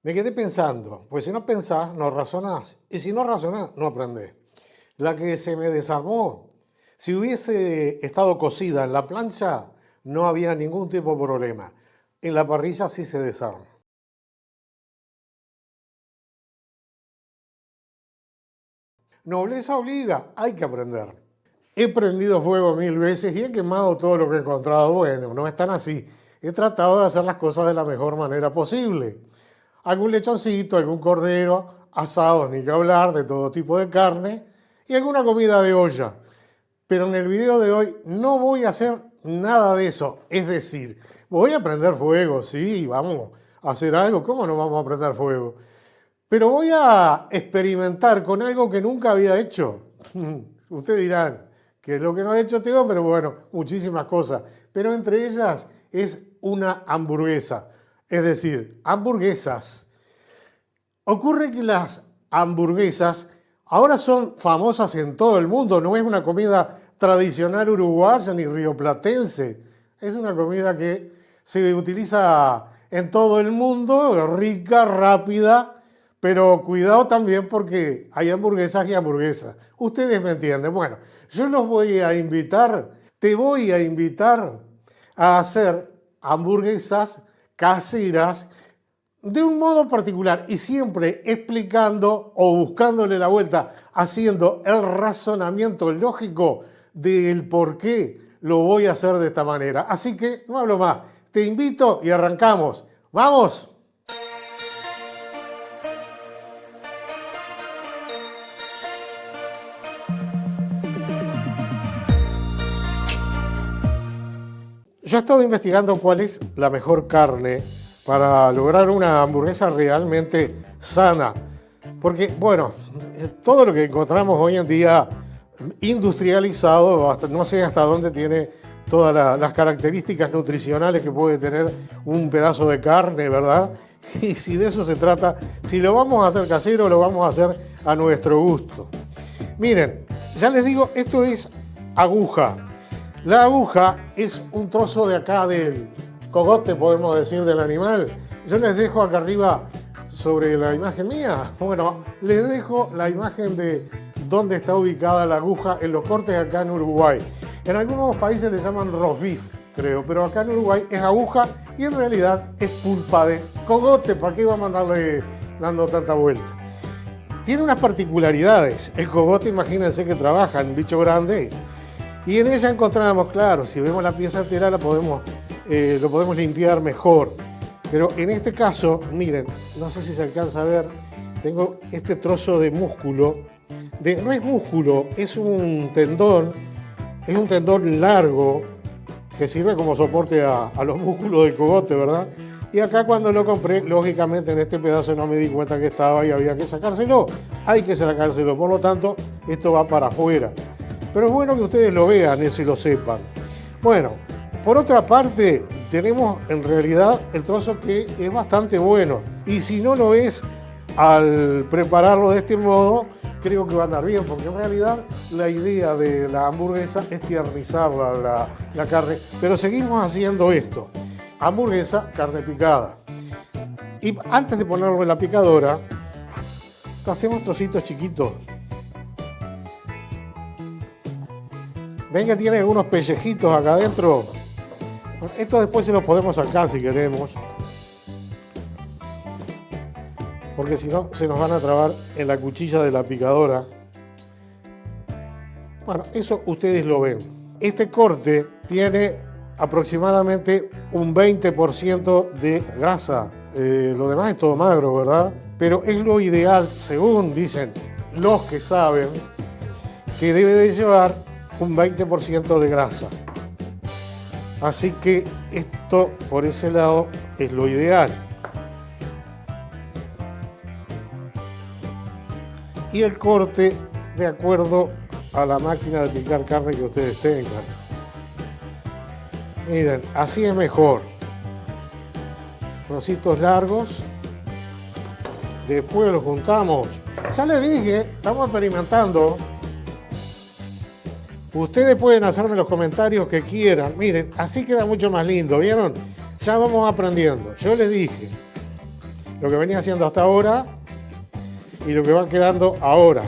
Me quedé pensando, pues si no pensás, no razonás, y si no razonás, no aprendés. La que se me desarmó, si hubiese estado cocida en la plancha, no había ningún tipo de problema. En la parrilla sí se desarma. Nobleza obliga, hay que aprender. He prendido fuego 1000 veces y he quemado todo lo que he encontrado. Bueno, no es tan así. He tratado de hacer las cosas de la mejor manera posible. Algún lechoncito, algún cordero, asados, ni que hablar, de todo tipo de carne y alguna comida de olla. Pero en el video de hoy no voy a hacer nada de eso. Es decir, voy a prender fuego, sí, vamos a hacer algo. ¿Cómo no vamos a prender fuego? Pero voy a experimentar con algo que nunca había hecho. Ustedes dirán, ¿qué es lo que no ha hecho este hombre? Pero bueno, muchísimas cosas. Pero entre ellas es una hamburguesa. Es decir, hamburguesas. Ocurre que las hamburguesas ahora son famosas en todo el mundo. No es una comida tradicional uruguaya ni rioplatense. Es una comida que se utiliza en todo el mundo, rica, rápida, pero cuidado también porque hay hamburguesas y hamburguesas. Ustedes me entienden. Bueno, yo los voy a invitar, te voy a invitar a hacer hamburguesas caseras de un modo particular y siempre explicando o buscándole la vuelta, haciendo el razonamiento lógico del por qué lo voy a hacer de esta manera. Así que no hablo más, te invito y arrancamos. ¡Vamos! Yo he estado investigando cuál es la mejor carne para lograr una hamburguesa realmente sana. Porque, bueno, todo lo que encontramos hoy en día industrializado, no sé hasta dónde tiene todas las características nutricionales que puede tener un pedazo de carne, ¿verdad? Y si de eso se trata, si lo vamos a hacer casero, lo vamos a hacer a nuestro gusto. Miren, ya les digo, esto es aguja. La aguja es un trozo de acá del cogote, podemos decir, del animal. Yo les dejo acá arriba sobre la imagen mía. Bueno, les dejo la imagen de dónde está ubicada la aguja en los cortes acá en Uruguay. En algunos países le llaman roast beef, creo, pero acá en Uruguay es aguja y en realidad es pulpa de cogote. ¿Para qué vamos a andarle dando tanta vuelta? Tiene unas particularidades. El cogote, imagínense que trabaja en un bicho grande. Y en ella encontramos, claro, si vemos la pieza entera lo podemos limpiar mejor. Pero en este caso, miren, no sé si se alcanza a ver, tengo este trozo de músculo. No es músculo, es un tendón largo que sirve como soporte a los músculos del cogote, ¿verdad? Y acá cuando lo compré, lógicamente en este pedazo no me di cuenta que estaba y había que sacárselo. Hay que sacárselo, por lo tanto, esto va para afuera. Pero es bueno que ustedes lo vean eso y lo sepan. Bueno, por otra parte, tenemos en realidad el trozo que es bastante bueno. Y si no lo es, al prepararlo de este modo, creo que va a andar bien, porque en realidad la idea de la hamburguesa es tiernizar la carne. Pero seguimos haciendo esto. Hamburguesa, carne picada. Y antes de ponerlo en la picadora, hacemos trocitos chiquitos. Ven que tiene unos pellejitos acá adentro. Esto después se los podemos sacar si queremos. Porque si no, se nos van a trabar en la cuchilla de la picadora. Bueno, eso ustedes lo ven. Este corte tiene aproximadamente un 20% de grasa. Lo demás es todo magro, ¿verdad? Pero es lo ideal, según dicen los que saben, que debe de llevar un 20% de grasa. Así que esto por ese lado es lo ideal. Y el corte de acuerdo a la máquina de picar carne que ustedes tengan. Miren, así es mejor. Trocitos largos. Después los juntamos. Ya les dije, estamos experimentando. Ustedes pueden hacerme los comentarios que quieran. Miren, así queda mucho más lindo, ¿vieron? Ya vamos aprendiendo. Yo les dije, lo que venía haciendo hasta ahora y lo que va quedando ahora.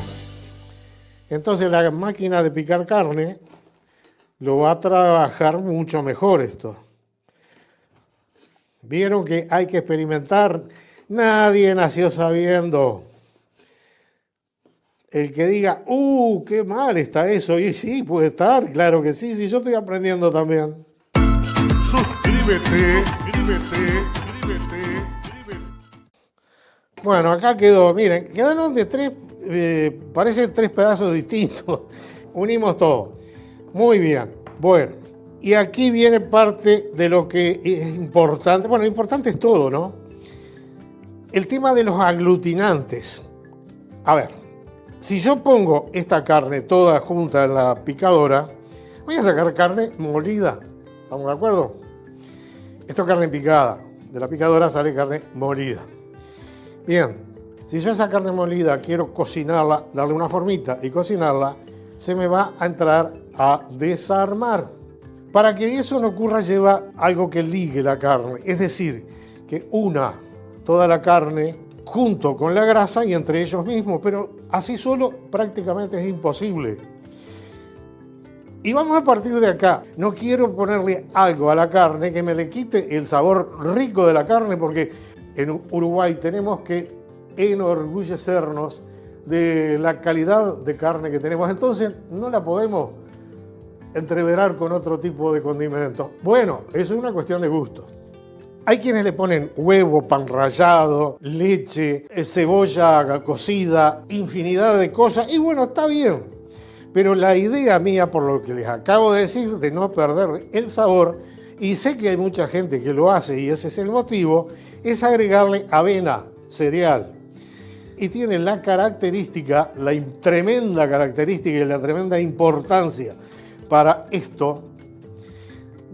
Entonces la máquina de picar carne lo va a trabajar mucho mejor esto. Vieron que hay que experimentar. Nadie nació sabiendo. El que diga, qué mal está eso. Y sí, puede estar, claro que sí, sí, yo estoy aprendiendo también. Suscríbete. Bueno, acá quedó, miren, quedaron de tres, parecen tres pedazos distintos. Unimos todo. Muy bien, bueno. Y aquí viene parte de lo que es importante. Bueno, importante es todo, ¿no? El tema de los aglutinantes. A ver, si yo pongo esta carne toda junta en la picadora, voy a sacar carne molida. ¿Estamos de acuerdo? Esto es carne picada. De la picadora sale carne molida. Bien, si yo esa carne molida quiero cocinarla, darle una formita y cocinarla, se me va a entrar a desarmar. Para que eso no ocurra, lleva algo que ligue la carne, es decir, que una toda la carne junto con la grasa y entre ellos mismos, pero así solo prácticamente es imposible. Y vamos a partir de acá. No quiero ponerle algo a la carne que me le quite el sabor rico de la carne, porque en Uruguay tenemos que enorgullecernos de la calidad de carne que tenemos. Entonces no la podemos entreverar con otro tipo de condimentos. Bueno, eso es una cuestión de gusto. Hay quienes le ponen huevo, pan rallado, leche, cebolla cocida, infinidad de cosas. Y bueno, está bien. Pero la idea mía, por lo que les acabo de decir, de no perder el sabor, y sé que hay mucha gente que lo hace y ese es el motivo, es agregarle avena, cereal. Y tiene la característica, la tremenda característica y la tremenda importancia para esto,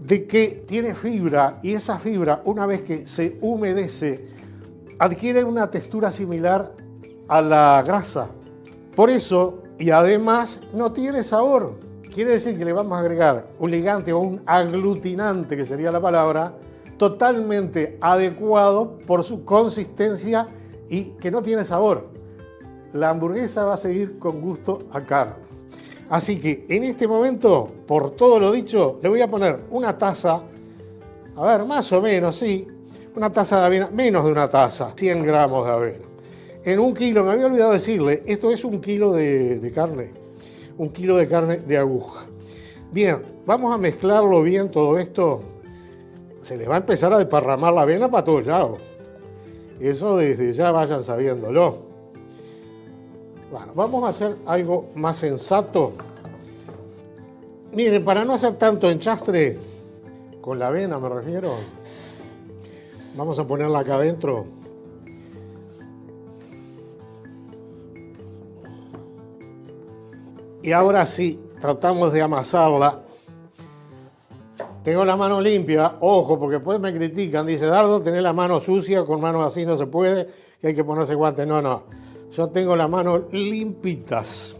de que tiene fibra y esa fibra, una vez que se humedece, adquiere una textura similar a la grasa. Por eso, y además, no tiene sabor. Quiere decir que le vamos a agregar un ligante o un aglutinante, que sería la palabra, totalmente adecuado por su consistencia y que no tiene sabor. La hamburguesa va a seguir con gusto a carne. Así que en este momento, por todo lo dicho, le voy a poner una taza, a ver, más o menos, sí, una taza de avena, menos de una taza, 100 gramos de avena. En 1 kilo, me había olvidado decirle, esto es 1 kilo de carne, 1 kilo de carne de aguja. Bien, vamos a mezclarlo bien todo esto. Se les va a empezar a desparramar la avena para todos lados. Eso desde ya vayan sabiéndolo. Bueno, vamos a hacer algo más sensato. Miren, para no hacer tanto enchastre, con la avena me refiero, vamos a ponerla acá adentro. Y ahora sí, tratamos de amasarla. Tengo la mano limpia, ojo, porque después me critican. Dice, Dardo, tenés la mano sucia, con manos así no se puede, que hay que ponerse guantes. No, no. Yo tengo las manos limpitas.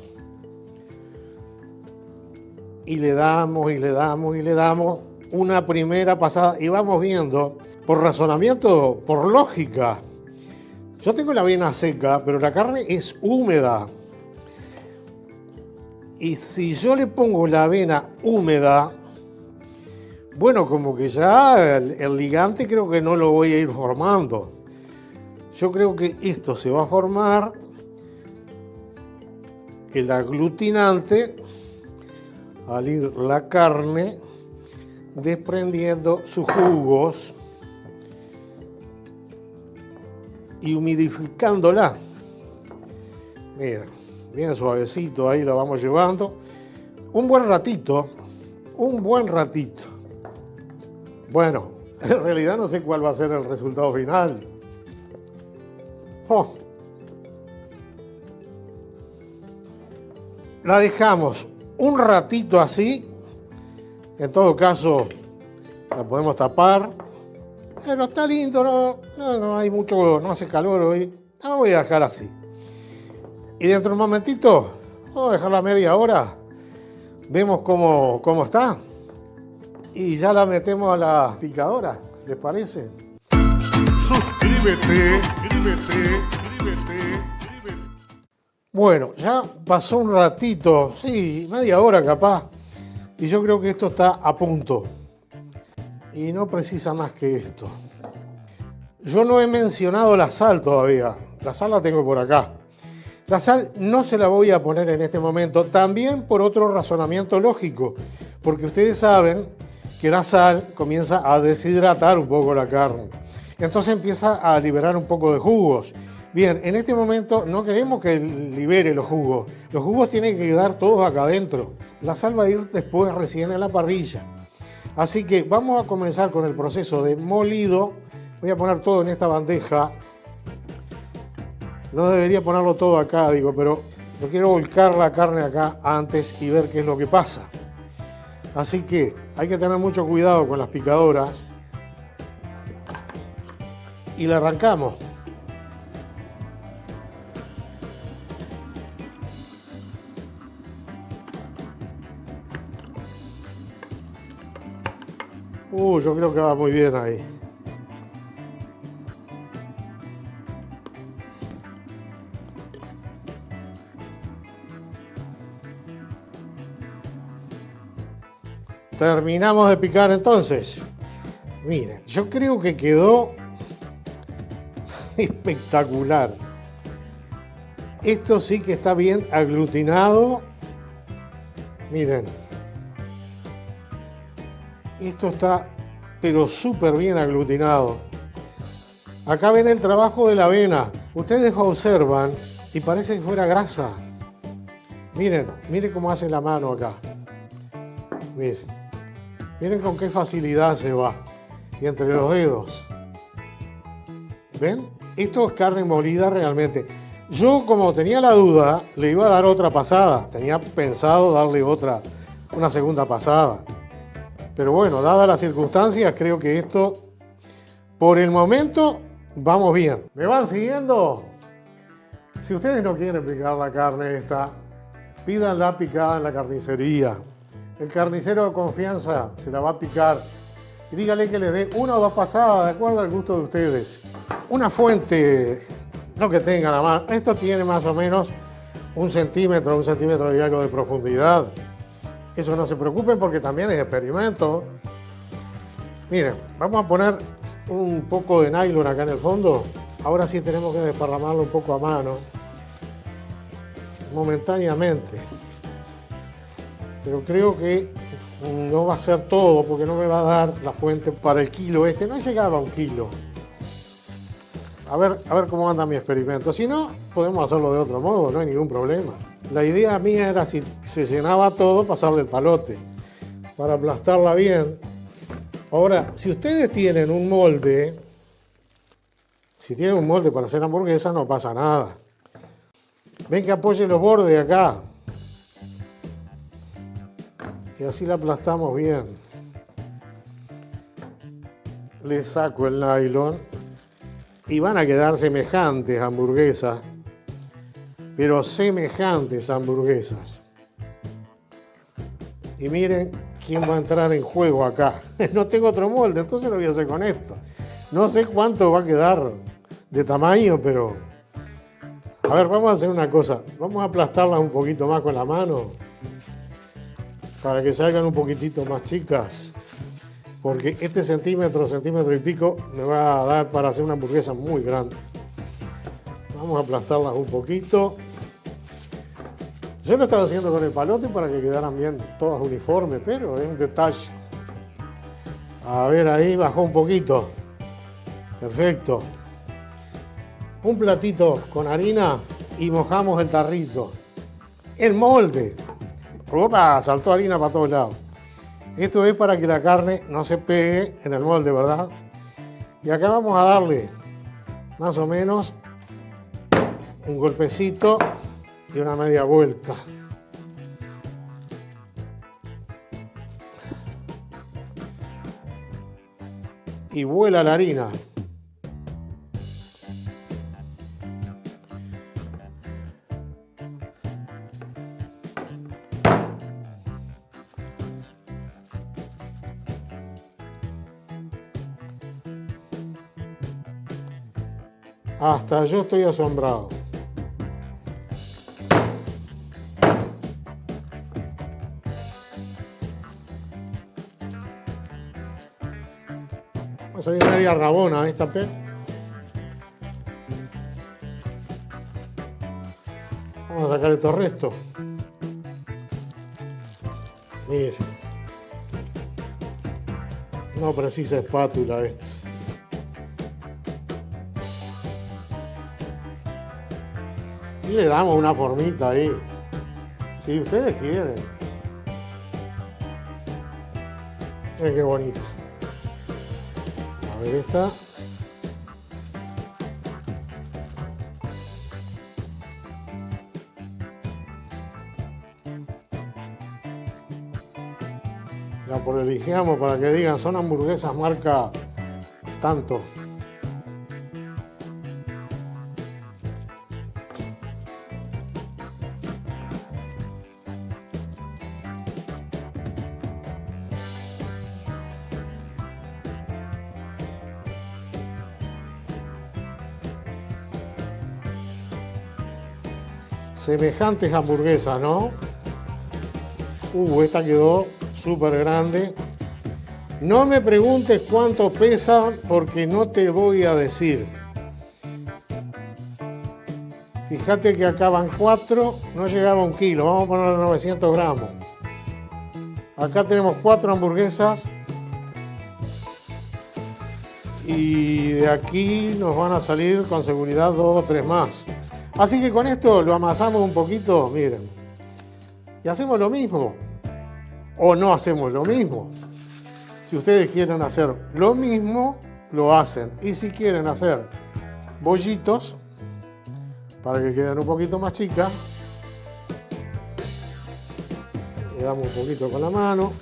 Y le damos, y le damos, y le damos una primera pasada. Y vamos viendo, por razonamiento, por lógica. Yo tengo la avena seca, pero la carne es húmeda. Y si yo le pongo la avena húmeda, bueno, como que ya el ligante creo que no lo voy a ir formando. Yo creo que esto se va a formar, el aglutinante, al ir la carne desprendiendo sus jugos y humidificándola. Mira, bien suavecito ahí lo vamos llevando. Un buen ratito. Bueno, en realidad no sé cuál va a ser el resultado final. Oh. La dejamos un ratito así. En todo caso, la podemos tapar. Pero está lindo, no hay mucho, no hace calor hoy. La voy a dejar así. Y dentro de un momentito, vamos a dejarla media hora. Vemos cómo está. Y ya la metemos a la picadora, ¿les parece? Suscríbete. Bueno, ya pasó un ratito, sí, media hora capaz, y yo creo que esto está a punto. Y no precisa más que esto. Yo no he mencionado la sal todavía. La sal la tengo por acá. La sal no se la voy a poner en este momento, también por otro razonamiento lógico, porque ustedes saben que la sal comienza a deshidratar un poco la carne. Entonces empieza a liberar un poco de jugos. Bien, en este momento no queremos que libere los jugos. Los jugos tienen que quedar todos acá adentro. La sal va a ir después recién en la parrilla. Así que vamos a comenzar con el proceso de molido. Voy a poner todo en esta bandeja. No debería ponerlo todo acá, digo, pero yo quiero volcar la carne acá antes y ver qué es lo que pasa. Así que hay que tener mucho cuidado con las picadoras. Y la arrancamos. Yo creo que va muy bien ahí. Terminamos de picar entonces. Miren, yo creo que quedó espectacular. Esto sí que está bien aglutinado. Miren. Esto está pero súper bien aglutinado. Acá ven el trabajo de la avena. Ustedes observan y parece que fuera grasa. Miren, miren cómo hace la mano acá. Miren. Miren con qué facilidad se va. Y entre los dedos. ¿Ven? Esto es carne molida realmente. Yo, como tenía la duda, le iba a dar otra pasada. Tenía pensado darle una segunda pasada. Pero bueno, dadas las circunstancias, creo que esto, por el momento, vamos bien. ¿Me van siguiendo? Si ustedes no quieren picar la carne esta, pídanla picada en la carnicería. El carnicero de confianza se la va a picar. Y dígale que le dé una o dos pasadas, de acuerdo al gusto de ustedes. Una fuente, no que tengan a mano. Esto tiene más o menos 1 centímetro y algo de profundidad. Eso no se preocupen porque también es experimento. Miren, vamos a poner un poco de nylon acá en el fondo. Ahora sí tenemos que desparramarlo un poco a mano. Momentáneamente. Pero creo que no va a ser todo porque no me va a dar la fuente para el kilo este. No llegaba a 1 kilo. A ver cómo anda mi experimento. Si no, podemos hacerlo de otro modo, no hay ningún problema. La idea mía era, si se llenaba todo, pasarle el palote para aplastarla bien. Ahora, si ustedes tienen un molde, para hacer hamburguesa, no pasa nada. Ven que apoye los bordes acá. Y así la aplastamos bien. Le saco el nylon y van a quedar semejantes hamburguesas. Pero semejantes hamburguesas. Y miren quién va a entrar en juego acá. No tengo otro molde, entonces lo voy a hacer con esto. No sé cuánto va a quedar de tamaño, pero... A ver, vamos a hacer una cosa. Vamos a aplastarlas un poquito más con la mano. Para que salgan un poquitito más chicas. Porque este centímetro y pico me va a dar para hacer una hamburguesa muy grande. Vamos a aplastarlas un poquito. Yo lo estaba haciendo con el palote para que quedaran bien todas uniformes, pero es un detalle. A ver, ahí bajó un poquito. Perfecto. Un platito con harina y mojamos el tarrito. El molde. Opa, saltó harina para todos lados. Esto es para que la carne no se pegue en el molde, ¿verdad? Y acá vamos a darle más o menos un golpecito y una media vuelta. Y vuela la harina. Hasta yo estoy asombrado. Va a salir media rabona esta P. Vamos a sacar estos restos. Mire. No precisa espátula esto. Y le damos una formita ahí. Si ustedes quieren. Miren qué bonito. A ver esta. La privilegiamos para que digan, son hamburguesas marca tanto. Semejantes hamburguesas, ¿no? Esta quedó súper grande. No me preguntes cuánto pesa porque no te voy a decir. Fíjate que acá van 4, no llegaba a 1 kilo. Vamos a ponerle 900 gramos. Acá tenemos 4 hamburguesas. Y de aquí nos van a salir con seguridad 2 o 3 más. Así que con esto lo amasamos un poquito, miren. Y hacemos lo mismo. O no hacemos lo mismo. Si ustedes quieren hacer lo mismo, lo hacen. Y si quieren hacer bollitos, para que queden un poquito más chicas, le damos un poquito con la mano.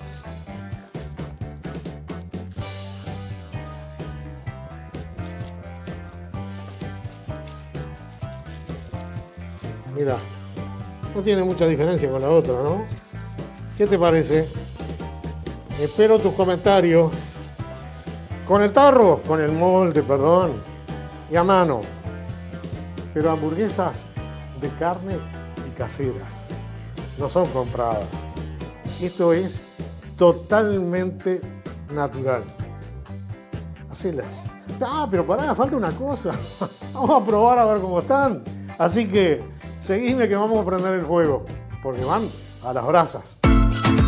Mira, no tiene mucha diferencia con la otra, ¿no? ¿Qué te parece? Espero tus comentarios. Con el tarro, con el molde, perdón, y a mano. Pero hamburguesas de carne y caseras. No son compradas. Esto es totalmente natural. Hacelas. Ah, pero pará, falta una cosa. Vamos a probar a ver cómo están. Así que seguidme que vamos a prender el fuego. Porque van a las brasas.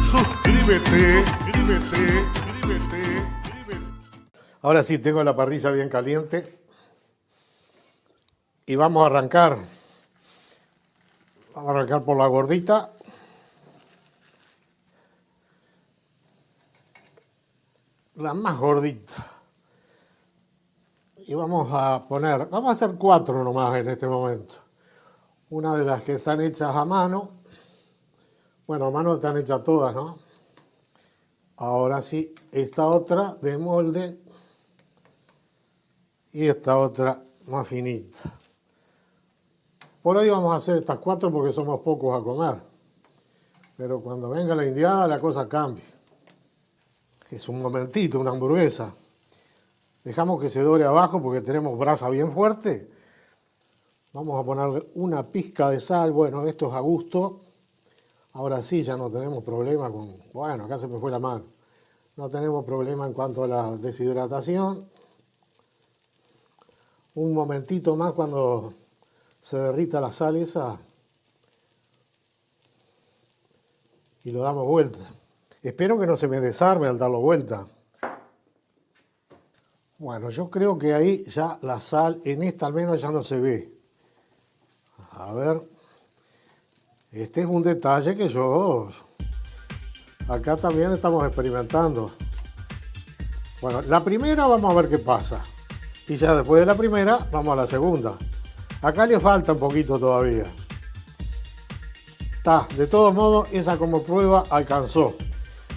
Suscríbete. Ahora sí, tengo la parrilla bien caliente. Y vamos a arrancar. Vamos a arrancar por la gordita. La más gordita. Y vamos a hacer 4 nomás en este momento. Una de las que están hechas a mano. Bueno, a mano están hechas todas, ¿no? Ahora sí, esta otra de molde. Y esta otra más finita. Por hoy vamos a hacer estas 4 porque somos pocos a comer. Pero cuando venga la indiada la cosa cambia. Es un momentito, una hamburguesa. Dejamos que se dore abajo porque tenemos brasa bien fuerte. Vamos a ponerle una pizca de sal. Bueno, esto es a gusto. Ahora sí ya no tenemos problema con... Bueno, acá se me fue la mano. No tenemos problema en cuanto a la deshidratación. Un momentito más cuando se derrita la sal esa. Y lo damos vuelta. Espero que no se me desarme al darlo vuelta. Bueno, yo creo que ahí ya la sal, en esta al menos ya no se ve. A ver. Este es un detalle que acá también estamos experimentando. Bueno, la primera vamos a ver qué pasa. Y ya después de la primera, vamos a la segunda. Acá le falta un poquito todavía. Está, de todos modos, esa como prueba alcanzó.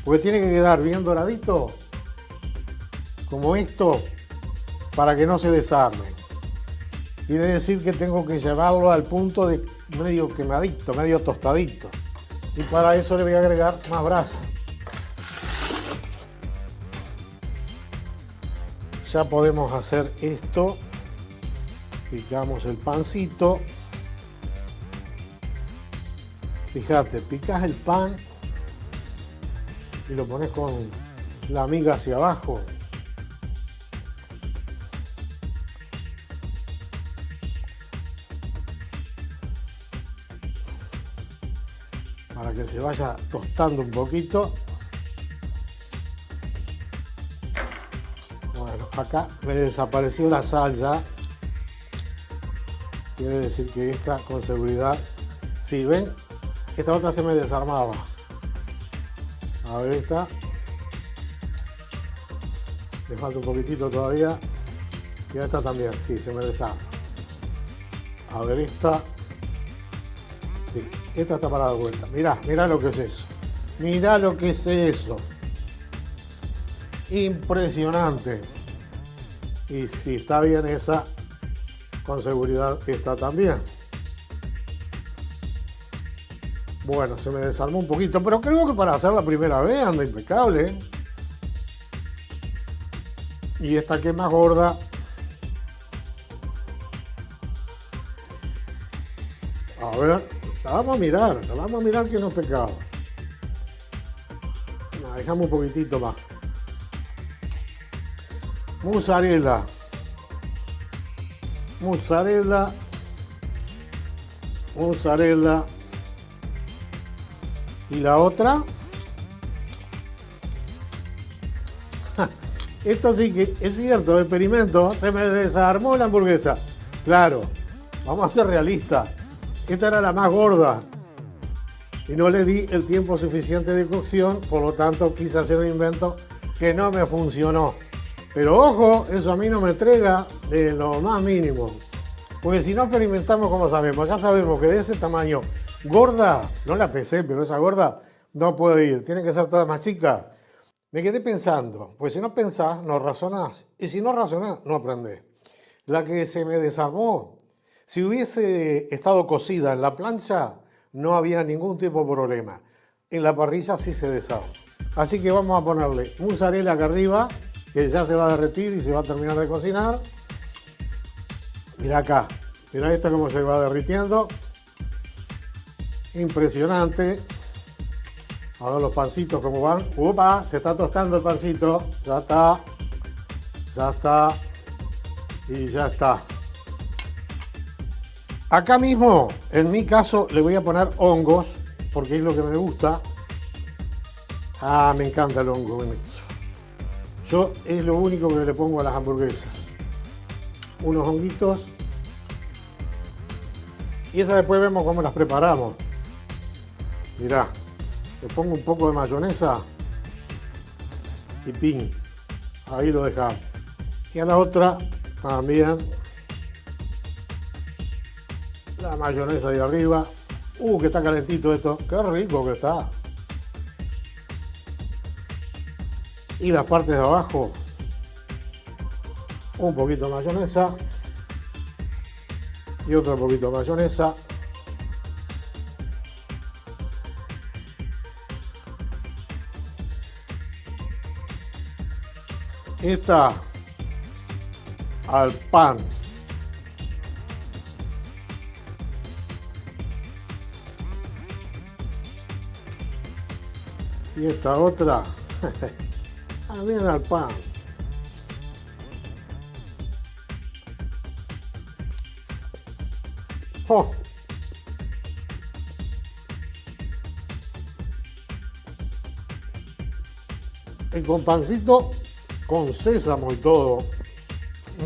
Porque tiene que quedar bien doradito, como esto, para que no se desarme. Quiere decir que tengo que llevarlo al punto de medio quemadito, medio tostadito. Y para eso le voy a agregar más brasa. Ya podemos hacer esto. Picamos el pancito. Fíjate, picás el pan y lo pones con la miga hacia abajo. Para que se vaya tostando un poquito. Bueno, acá me desapareció la sal ya. Quiere decir que esta con seguridad, si ven, esta otra se me desarmaba. A ver esta. Le falta un poquitito todavía. Y esta también, sí, se me desarma. A ver esta. Sí, esta está para dar vuelta. Mirá, mirá lo que es eso. Mirá lo que es eso. Impresionante. Y si está bien esa, con seguridad esta también. Bueno, se me desarmó un poquito, pero creo que para hacer la primera vez anda impecable, ¿eh? Y esta que es más gorda. A ver, la vamos a mirar que no es pecado. La dejamos un poquitito más. Mozzarella. Mozzarella. Mozzarella. Y la otra. Esto sí que es cierto, experimento. Se me desarmó la hamburguesa. Claro, vamos a ser realistas. Esta era la más gorda. Y no le di el tiempo suficiente de cocción. Por lo tanto, quise hacer un invento que no me funcionó. Pero ojo, eso a mí no me entrega de lo más mínimo. Porque si no experimentamos, como sabemos, ya sabemos que de ese tamaño gorda, no la pesé, pero esa gorda no puede ir. Tiene que ser toda más chica. Me quedé pensando, pues si no pensás, no razonás. Y si no razonás, no aprendés. La que se me desarmó, si hubiese estado cocida en la plancha, no había ningún tipo de problema. En la parrilla sí se desarma. Así que vamos a ponerle mozzarella acá arriba, que ya se va a derretir y se va a terminar de cocinar. Mira acá, mira esta cómo se va derritiendo. Impresionante. A ver los pancitos cómo van. ¡Upa! Se está tostando el pancito. Ya está. Ya está. Y ya está. Acá mismo, en mi caso, le voy a poner hongos, porque es lo que me gusta. Ah, me encanta el hongo. Yo es lo único que le pongo a las hamburguesas. Unos honguitos. Y esas después vemos cómo las preparamos. Mirá, le pongo un poco de mayonesa y pin. Ahí lo dejamos. Y a la otra también la mayonesa de arriba. Que está calentito esto. Qué rico que está. Y las partes de abajo, un poquito de mayonesa y otro poquito de mayonesa. Esta al pan. Y esta otra también al pan. ¡Oh! Y con pancito con sésamo y todo,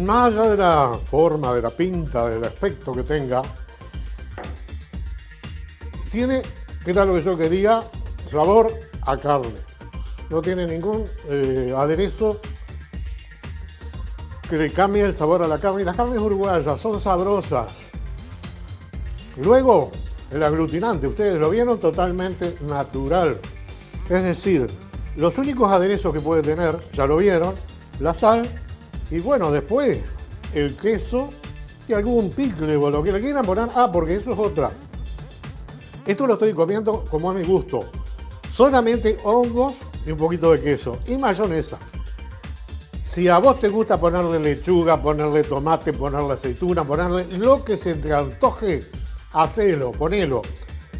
más allá de la forma, de la pinta, del aspecto que tenga, tiene, que era lo que yo quería, sabor a carne. No tiene ningún aderezo que le cambie el sabor a la carne. Y las carnes uruguayas son sabrosas. Luego, el aglutinante, ustedes lo vieron, totalmente natural. Es decir, los únicos aderezos que puede tener, ya lo vieron, la sal y bueno, después el queso y algún picle o lo que le quieran poner. Ah, porque eso es otra. Esto lo estoy comiendo como a mi gusto. Solamente hongos y un poquito de queso y mayonesa. Si a vos te gusta ponerle lechuga, ponerle tomate, ponerle aceituna, ponerle lo que se te antoje, hacelo, ponelo.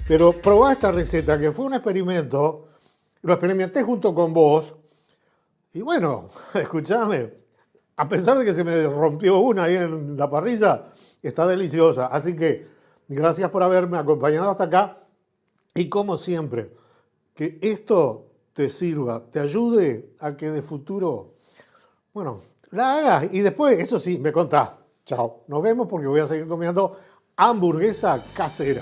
Pero probá esta receta, que fue un experimento, lo experimenté junto con vos, y bueno, escuchame, a pesar de que se me rompió una ahí en la parrilla, está deliciosa. Así que gracias por haberme acompañado hasta acá, y como siempre, que esto te sirva, te ayude a que de futuro, bueno, la hagas y después, eso sí, me contás. Chao, nos vemos porque voy a seguir comiendo hamburguesa casera.